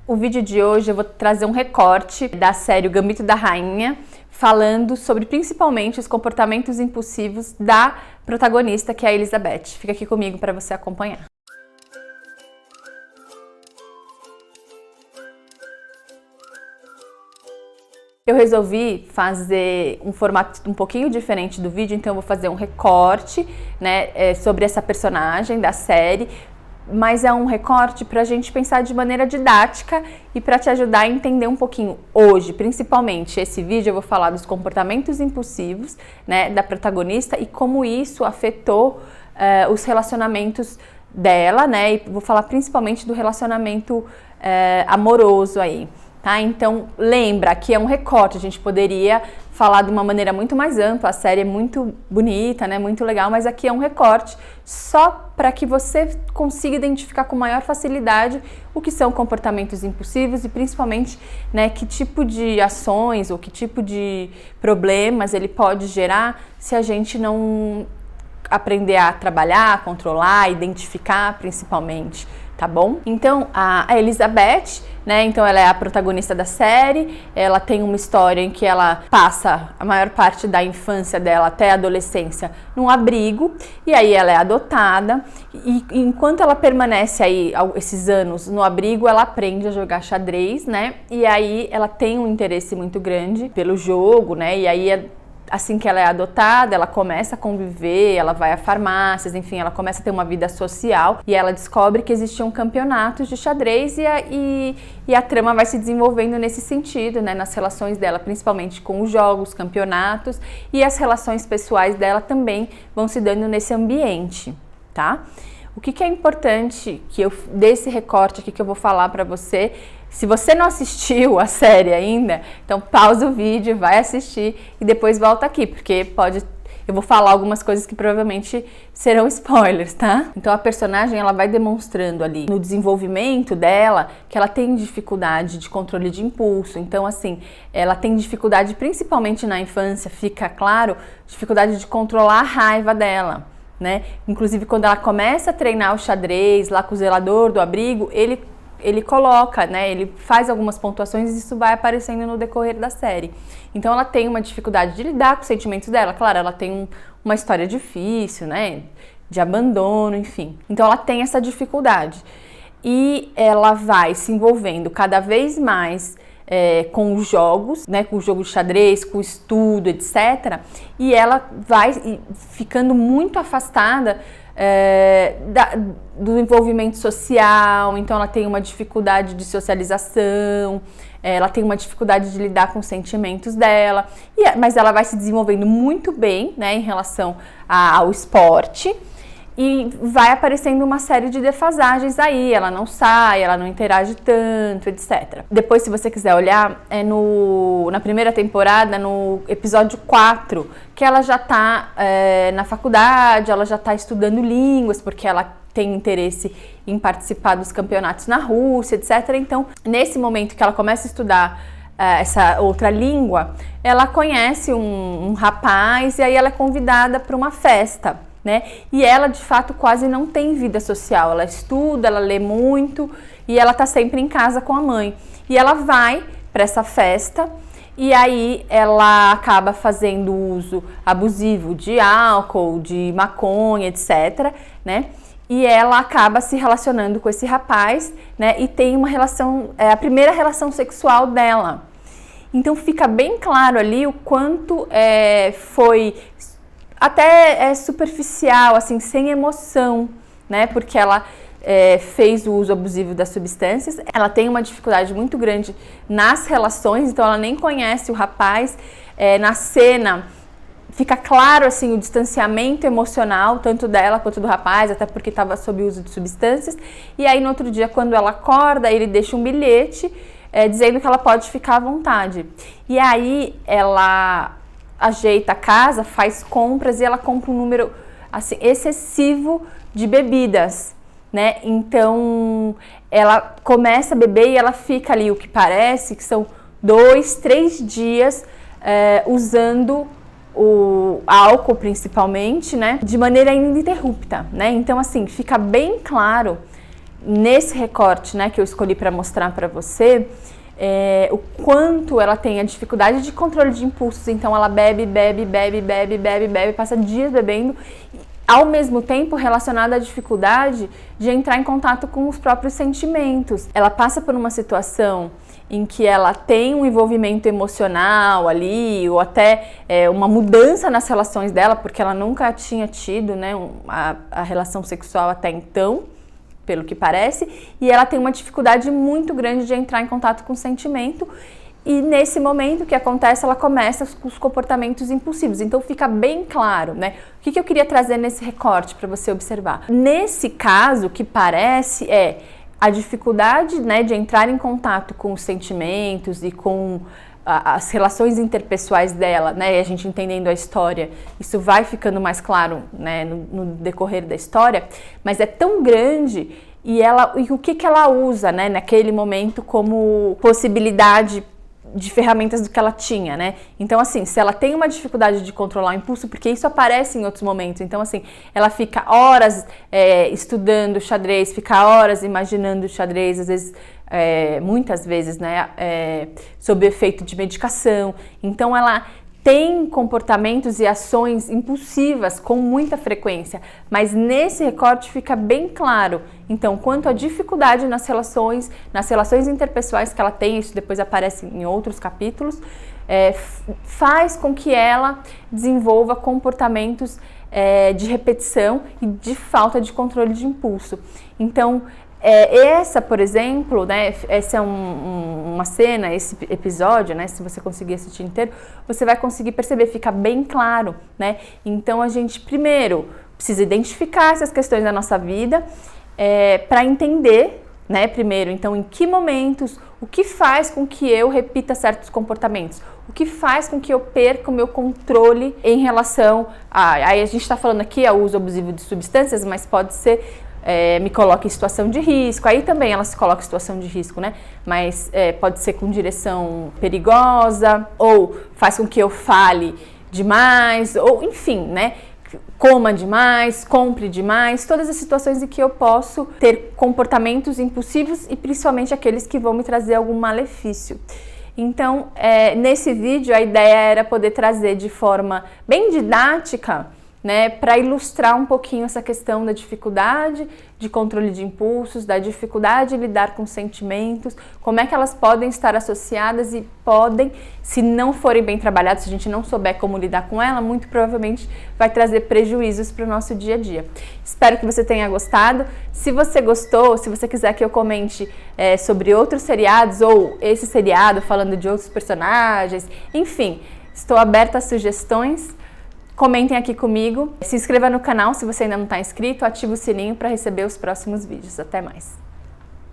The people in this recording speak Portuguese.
O vídeo de hoje eu vou trazer um recorte da série O Gambito da Rainha, falando sobre principalmente os comportamentos impulsivos da protagonista, que é a Elizabeth. Fica aqui comigo para você acompanhar. Eu resolvi fazer um formato um pouquinho diferente do vídeo, então eu vou fazer um recorte, sobre essa personagem da série, mas é um recorte para a gente pensar de maneira didática e para te ajudar a entender um pouquinho hoje, principalmente esse vídeo eu vou falar dos comportamentos impulsivos, da protagonista e como isso afetou os relacionamentos dela, e vou falar principalmente do relacionamento amoroso aí. Tá? Então, lembra que é um recorte, a gente poderia falar de uma maneira muito mais ampla, a série é muito bonita, muito legal, mas aqui é um recorte só para que você consiga identificar com maior facilidade o que são comportamentos impulsivos e principalmente que tipo de ações ou que tipo de problemas ele pode gerar se a gente não aprender a trabalhar, a controlar, identificar principalmente, tá bom? Então, a Elizabeth, então ela é a protagonista da série, ela tem uma história em que ela passa a maior parte da infância dela até a adolescência num abrigo, e aí ela é adotada, e enquanto ela permanece aí esses anos no abrigo, ela aprende a jogar xadrez, e aí ela tem um interesse muito grande pelo jogo, e aí assim que ela é adotada, ela começa a conviver, ela vai a farmácias, enfim, ela começa a ter uma vida social e ela descobre que existiam campeonatos de xadrez e a trama vai se desenvolvendo nesse sentido, nas relações dela, principalmente com os jogos, campeonatos, e as relações pessoais dela também vão se dando nesse ambiente, tá? O que é importante desse recorte aqui que eu vou falar para você, se você não assistiu a série ainda, então pausa o vídeo, vai assistir e depois volta aqui, porque eu vou falar algumas coisas que provavelmente serão spoilers, tá? Então a personagem ela vai demonstrando ali no desenvolvimento dela que ela tem dificuldade de controle de impulso, então assim, ela tem dificuldade principalmente na infância, fica claro, dificuldade de controlar a raiva dela. Inclusive quando ela começa a treinar o xadrez lá com o zelador do abrigo, ele coloca, ele faz algumas pontuações e isso vai aparecendo no decorrer da série. Então ela tem uma dificuldade de lidar com os sentimentos dela, claro, ela tem uma história difícil, de abandono, enfim. Então ela tem essa dificuldade e ela vai se envolvendo cada vez mais com os jogos, com o jogo de xadrez, com o estudo, etc. E ela vai ficando muito afastada do envolvimento social, então ela tem uma dificuldade de socialização, ela tem uma dificuldade de lidar com os sentimentos dela, mas ela vai se desenvolvendo muito bem, em relação ao esporte. E vai aparecendo uma série de defasagens aí, ela não sai, ela não interage tanto, etc. Depois, se você quiser olhar, na primeira temporada, no episódio 4, que ela já está na faculdade, ela já está estudando línguas, porque ela tem interesse em participar dos campeonatos na Rússia, etc. Então, nesse momento que ela começa a estudar essa outra língua, ela conhece um rapaz e aí ela é convidada para uma festa. E ela, de fato, quase não tem vida social. Ela estuda, ela lê muito e ela tá sempre em casa com a mãe. E ela vai para essa festa e aí ela acaba fazendo uso abusivo de álcool, de maconha, etc. E ela acaba se relacionando com esse rapaz, e tem uma relação, a primeira relação sexual dela. Então fica bem claro ali o quanto foi até superficial, assim, sem emoção, porque ela fez o uso abusivo das substâncias, ela tem uma dificuldade muito grande nas relações, então ela nem conhece o rapaz, na cena fica claro, assim, o distanciamento emocional, tanto dela quanto do rapaz, até porque estava sob uso de substâncias, e aí no outro dia, quando ela acorda, ele deixa um bilhete dizendo que ela pode ficar à vontade, e aí ela ajeita a casa, faz compras e ela compra um número assim, excessivo de bebidas, Então, ela começa a beber e ela fica ali, o que parece que são 2, 3 dias usando o álcool principalmente, de maneira ininterrupta, Então, assim, fica bem claro nesse recorte, né, que eu escolhi para mostrar para você, o quanto ela tem a dificuldade de controle de impulsos. Então ela bebe, passa dias bebendo, ao mesmo tempo relacionada à dificuldade de entrar em contato com os próprios sentimentos. Ela passa por uma situação em que ela tem um envolvimento emocional ali, ou até uma mudança nas relações dela, porque ela nunca tinha tido, né, a relação sexual até então, pelo que parece, e ela tem uma dificuldade muito grande de entrar em contato com o sentimento. E nesse momento que acontece, ela começa com os comportamentos impulsivos. Então fica bem claro, né? O que eu queria trazer nesse recorte para você observar? Nesse caso, o que parece é a dificuldade, né, de entrar em contato com os sentimentos e com as relações interpessoais dela, né? E a gente entendendo a história, isso vai ficando mais claro, né, no decorrer da história, mas é tão grande. E o que ela usa, né, naquele momento como possibilidade de ferramentas do que ela tinha, né? Então, assim, se ela tem uma dificuldade de controlar o impulso, porque isso aparece em outros momentos, então, assim, ela fica horas estudando xadrez, fica horas imaginando xadrez, às vezes, muitas vezes, né, sob efeito de medicação. Então, ela tem comportamentos e ações impulsivas com muita frequência, mas nesse recorte fica bem claro, então, quanto à dificuldade nas relações interpessoais que ela tem, isso depois aparece em outros capítulos, faz com que ela desenvolva comportamentos de repetição e de falta de controle de impulso. Então, essa, por exemplo, né, essa é uma cena, esse episódio, né, se você conseguir assistir inteiro, você vai conseguir perceber, fica bem claro, né? Então a gente primeiro precisa identificar essas questões da nossa vida para entender, né, primeiro, então em que momentos, o que faz com que eu repita certos comportamentos, o que faz com que eu perca o meu controle em relação aí a gente está falando aqui ao uso abusivo de substâncias, mas pode ser me coloca em situação de risco, aí também ela se coloca em situação de risco, né? Mas pode ser com direção perigosa, ou faz com que eu fale demais, ou enfim, né? Coma demais, compre demais, todas as situações em que eu posso ter comportamentos impulsivos e principalmente aqueles que vão me trazer algum malefício. Então, nesse vídeo a ideia era poder trazer de forma bem didática, né, para ilustrar um pouquinho essa questão da dificuldade de controle de impulsos, da dificuldade de lidar com sentimentos, como é que elas podem estar associadas e podem, se não forem bem trabalhadas, se a gente não souber como lidar com ela, muito provavelmente vai trazer prejuízos para o nosso dia a dia. Espero que você tenha gostado. Se você gostou, se você quiser que eu comente sobre outros seriados ou esse seriado falando de outros personagens, enfim, estou aberta a sugestões. Comentem aqui comigo, se inscreva no canal se você ainda não está inscrito, ative o sininho para receber os próximos vídeos. Até mais!